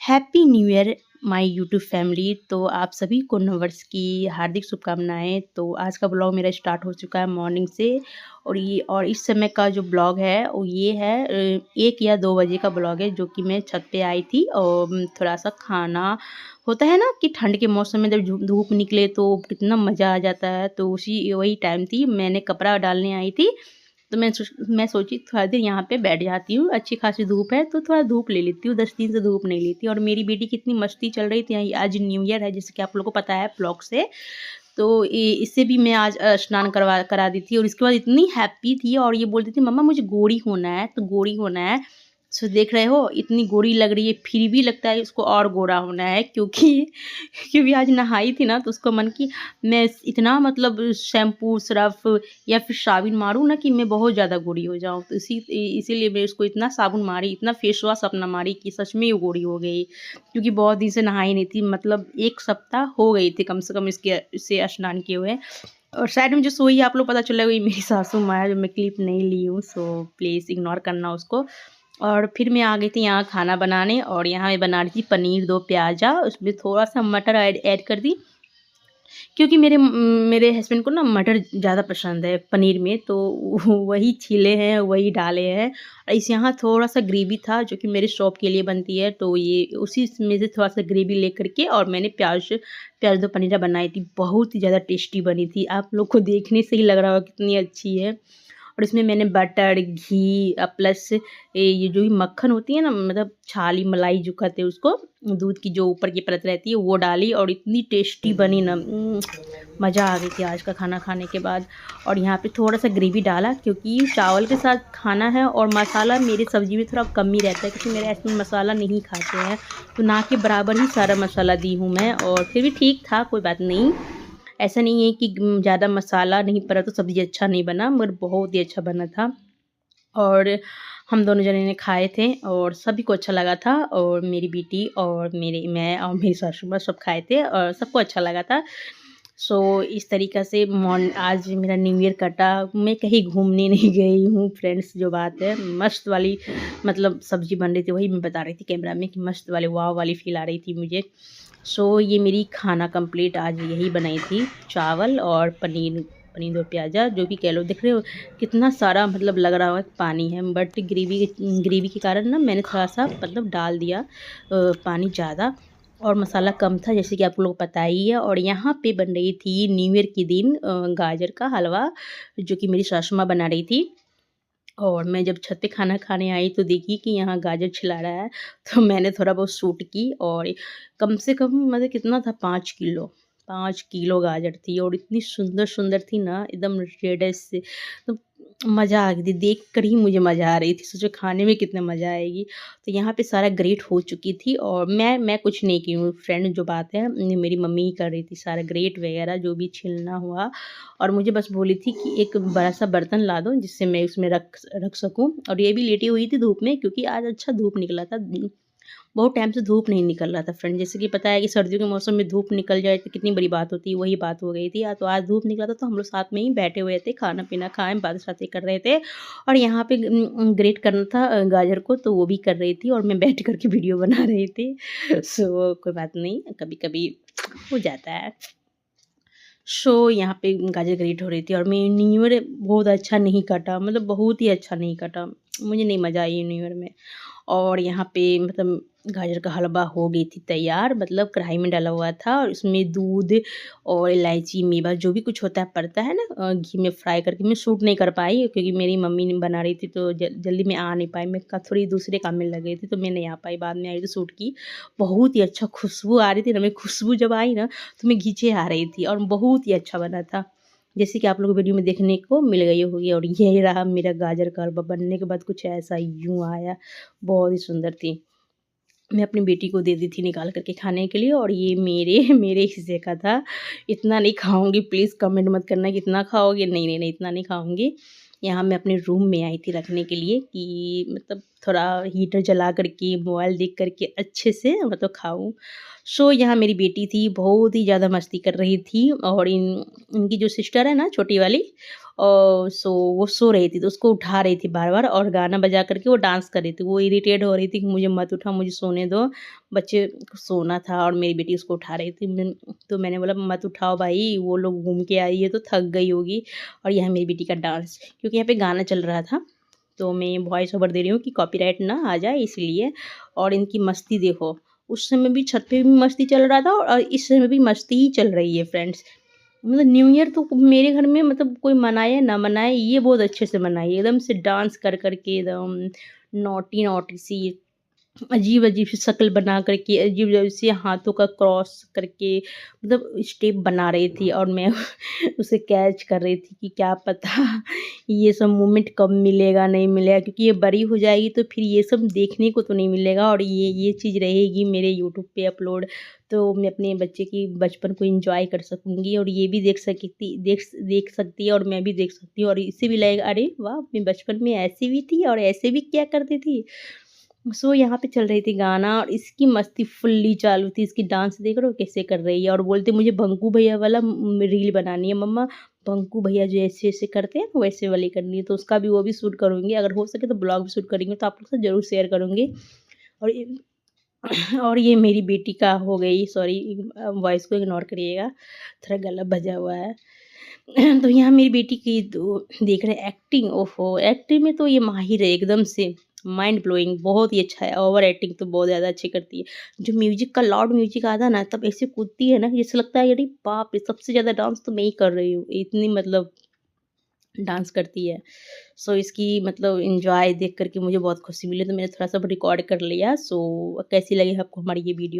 Happy new year my YouTube family. तो आप सभी को नववर्ष की हार्दिक शुभकामनाएं। तो आज का ब्लॉग मेरा स्टार्ट हो चुका है मॉर्निंग से। और इस समय का जो ब्लॉग है वो ये है 1 या 2 बजे का ब्लॉग है, जो कि मैं छत पे आई थी और थोड़ा सा खाना होता है ना कि ठंड के मौसम में जब धूप निकले तो कितना मज़ा आ जाता है। तो उसी वही टाइम थी, मैंने कपड़ा डालने आई थी। तो मैं सोची थोड़ा देर यहाँ पे बैठ जाती हूँ, अच्छी खासी धूप है तो थोड़ा धूप ले लेती हूँ, 10 दिन से धूप नहीं लेती। और मेरी बेटी कितनी मस्ती चल रही थी, आज न्यू ईयर है जैसे कि आप लोगों को पता है ब्लॉग से। तो इससे भी मैं आज स्नान करा दी थी और इसके बाद इतनी हैप्पी थी और ये बोलती थी मम्मा मुझे गोरी होना है, तो गोरी होना है। सो देख रहे हो इतनी गोरी लग रही है, फिर भी लगता है इसको और गोरा होना है, क्योंकि क्योंकि आज नहाई थी ना तो उसको मन की मैं इतना मतलब शैम्पू सर्फ या फिर साबुन मारूँ ना कि मैं बहुत ज़्यादा गोरी हो जाऊँ। तो इसीलिए मैं उसको इतना साबुन मारी, इतना फेस वॉश अपना मारी कि सच में वो गोरी हो गई। क्योंकि बहुत दिन से नहाई नहीं थी, मतलब 1 सप्ताह हो गई थी कम से कम इससे स्नान किए हुए। और साइड में जो सोई आप लोग पता चला वही मेरी सासू माँ है, जो मैं क्लिप नहीं ली हूँ, सो प्लीज़ इग्नोर करना उसको। और फिर मैं आ गई थी यहाँ खाना बनाने और यहाँ मैं बना रही थी पनीर दो प्याज़ा, उसमें थोड़ा-सा मटर ऐड कर दी। क्योंकि मेरे हस्बैंड को ना मटर ज़्यादा पसंद है पनीर में, तो वही छीले हैं, वही डाले हैं। और इस यहाँ थोड़ा-सा ग्रेवी था जो कि मेरे शॉप के लिए बनती है, तो ये उसी में से थोड़ा-सा ग्रेवी लेकर के और मैंने प्याज़ दो पनीर बनाई थी। बहुत ही ज़्यादा टेस्टी बनी थी। आप लोग को देखने से ही लग रहा होगा कितनी अच्छी है। और इसमें मैंने बटर, घी प्लस ये जो भी मक्खन होती है ना, मतलब छाली मलाई जो कहते हैं उसको, दूध की जो ऊपर की परत रहती है वो डाली और इतनी टेस्टी बनी ना, मज़ा आ गई थी आज का खाना खाने के बाद। और यहाँ पे थोड़ा-सा ग्रेवी डाला क्योंकि चावल के साथ खाना है और मसाला मेरी सब्ज़ी में थोड़ा कम ही रहता है, क्योंकि मेरे हस्बैंड मसाला नहीं खाते हैं। तो ना के बराबर ही सारा मसाला दी हूँ मैं, और फिर भी ठीक था, कोई बात नहीं। ऐसा नहीं है कि ज़्यादा मसाला नहीं पड़ा तो सब्ज़ी अच्छा नहीं बना, मगर बहुत ही अच्छा बना था। और हम दोनों जने ने खाए थे और सभी को अच्छा लगा था, और मेरी बेटी और मैं और मेरी सासू माँ सब खाए थे और सबको अच्छा लगा था। सो इस तरीक़ा से आज मेरा न्यू ईयर कटा। मैं कहीं घूमने नहीं गई हूँ फ्रेंड्स, जो बात है मस्त वाली, मतलब सब्ज़ी बन रही थी वही मैं बता रही थी कैमरा में कि मस्त वाली वाव वाली फ़ील आ रही थी मुझे। सो ये मेरी खाना कंप्लीट आज यही बनाई थी, चावल और पनीर पनीर दो प्याज़ा जो भी कह लो। देख रहे हो कितना सारा मतलब लग रहा है पानी है, बट ग्रेवी के कारण ना मैंने थोड़ा-सा मतलब डाल दिया पानी ज़्यादा, और मसाला कम था जैसे कि आप लोग को पता ही है। और यहाँ पे बन रही थी न्यू ईयर के दिन गाजर का हलवा, जो कि मेरी सासू माँ बना रही थी। और मैं जब छत पे खाना खाने आई तो देखी कि यहाँ गाजर छिला रहा है, तो मैंने थोड़ा बहुत शूट की। और कम से कम मतलब कितना था, 5 किलो, 5 किलो गाजर थी और इतनी सुंदर-सुंदर थी ना, एकदम रेडिश से। तो मज़ा आ गई थी, देख कर ही मुझे मज़ा आ रही थी, सोचो खाने में कितना मज़ा आएगी। तो यहाँ पे सारा ग्रेट हो चुकी थी और मैं कुछ नहीं की हूँ फ्रेंड, जो बात है मेरी मम्मी ही कर रही थी सारा ग्रेट वगैरह जो भी छीलना हुआ। और मुझे बस बोली थी कि एक बड़ा-सा बर्तन ला दो जिससे मैं उसमें रख रख सकूँ। और ये भी लेटी हुई थी धूप में, क्योंकि आज अच्छा धूप निकला था। बहुत टाइम से धूप नहीं निकल रहा था फ्रेंड, जैसे कि पता है कि सर्दियों के मौसम में धूप निकल जाए तो कितनी बड़ी बात होती है, वही बात हो गई थी। तो आज धूप निकला था तो हम लोग साथ में ही बैठे हुए थे, खाना-पीना खाए, बातें-शातें कर रहे थे। और यहाँ पे ग्रेट करना था गाजर को, तो वो भी कर रही थी और मैं बैठ कर के वीडियो बना रही थी। सो कोई बात नहीं, कभी-कभी हो जाता है। यहाँ पे गाजर ग्रेट हो रही थी और मैं न्यू ईयर बहुत अच्छा नहीं कटा, मतलब बहुत ही अच्छा नहीं कटा। मुझे नहीं मज़ा आई न्यू ईयर में। और यहाँ पे मतलब गाजर का हलवा हो गई थी तैयार, मतलब कढ़ाई में डाला हुआ था और उसमें दूध और इलायची, मेवा जो भी कुछ होता है पड़ता है ना, घी में फ्राई करके। मैं शूट नहीं कर पाई क्योंकि मेरी मम्मी ने बना रही थी, तो जल्दी में आ नहीं पाई, मैं थोड़ी दूसरे काम में लग गई थी, तो मैं नहीं आ पाई। बाद में आई तो शूट की। बहुत ही अच्छा खुशबू आ रही थी ना, मैं खुशबू जब आई ना तो मैं खींचे आ रही थी और बहुत ही अच्छा बना था, जैसे कि आप लोग वीडियो में देखने को मिल गई होगी। और ये रहा मेरा गाजर का हलवा बनने के बाद कुछ ऐसा यूँ आया, बहुत ही सुंदर थी। मैं अपनी बेटी को दे दी थी निकाल कर के खाने के लिए, और ये मेरे मेरे हिस्से का था। इतना नहीं खाऊँगी, प्लीज़ कमेंट मत करना कि इतना खाओगे, नहीं, नहीं, नहीं, इतना नहीं खाऊँगी। यहाँ मैं अपने रूम में आई थी रखने के लिए कि मतलब थोड़ा हीटर जला कर के, मोबाइल देख कर के अच्छे से मतलब खाऊँ। यहाँ मेरी बेटी थी, बहुत ही ज़्यादा मस्ती कर रही थी। और इनकी जो सिस्टर है ना छोटी वाली, सो वो सो रही थी, तो उसको उठा रही थी बार-बार और गाना बजा कर के वो डांस कर रही थी। वो इरिटेट हो रही थी कि मुझे मत उठाओ, मुझे सोने दो। बच्चे को सोना था और मेरी बेटी उसको उठा रही थी। तो मैंने बोला मत उठाओ भाई, वो लोग घूम के आई है तो थक गई होगी। और यहाँ मेरी बेटी का डांस, क्योंकि यहाँ पे गाना चल रहा था, तो मैं वॉइस ओवर दे रही हूँ कि कॉपीराइट ना आ जाए इसलिए। और इनकी मस्ती देखो, उस समय भी छत पे भी मस्ती चल रहा था और इस समय भी मस्ती ही चल रही है फ्रेंड्स। मतलब न्यू ईयर तो मेरे घर में मतलब कोई मनाए ना मनाए, ये बहुत अच्छे से मनाई, एकदम से डांस कर कर के एकदम नॉटी नॉटी सी अजीब-अजीब सी शक्ल बना कर के, अजीब-अजीब से हाथों का क्रॉस करके मतलब स्टेप बना रही थी और मैं उसे कैच कर रही थी कि क्या पता ये सब मोमेंट कब मिलेगा, नहीं मिलेगा, क्योंकि ये बड़ी हो जाएगी तो फिर ये सब देखने को तो नहीं मिलेगा और ये चीज़ रहेगी मेरे यूट्यूब पे अपलोड। तो मैं अपने बच्चे की बचपन को एन्जॉय कर सकूँगी और ये भी देख सकती है और मैं भी देख सकती हूँ और इसे भी लगेगा अरे वाह! मैं बचपन में ऐसी भी थी और ऐसे भी किया करती थी। सो यहाँ पे चल रही थी गाना और इसकी मस्ती फुल्ली चालू थी, इसकी डांस देख रहे हो कैसे कर रही है और बोलती मुझे बंकू भैया वाला रील बनानी है मम्मा, बंकू भैया जो ऐसे-ऐसे करते हैं ना वैसे वाली करनी है, तो उसका भी वो भी शूट करूँगी, अगर हो सके तो ब्लॉग भी शूट करेंगे तो आप लोग के साथ ज़रूर शेयर करूँगी। और ये और ये मेरी बेटी का हो गई, सॉरी वॉइस को इग्नोर करिएगा, थोड़ा गला बजा हुआ है। तो यहाँ मेरी बेटी की तो देख रहे हैं एक्टिंग, ओहो! एक्टिंग में तो ये माहिर है एकदम से, माइंड ब्लोइंग, बहुत ही अच्छा है, ओवर एक्टिंग तो बहुत ज़्यादा अच्छी करती है। जो म्यूज़िक का लाउड म्यूज़िक आता है ना, तब ऐसे कूदती है ना, जैसे लगता है अरे बाप रे! सबसे ज़्यादा डांस तो मैं ही कर रही हूँ, इतनी मतलब डांस करती है। सो इसकी मतलब एन्जॉय देख कर के मुझे बहुत खुशी मिली, तो मैंने थोड़ा-सा रिकॉर्ड कर लिया। सो कैसी लगी आपको हमारी ये वीडियो?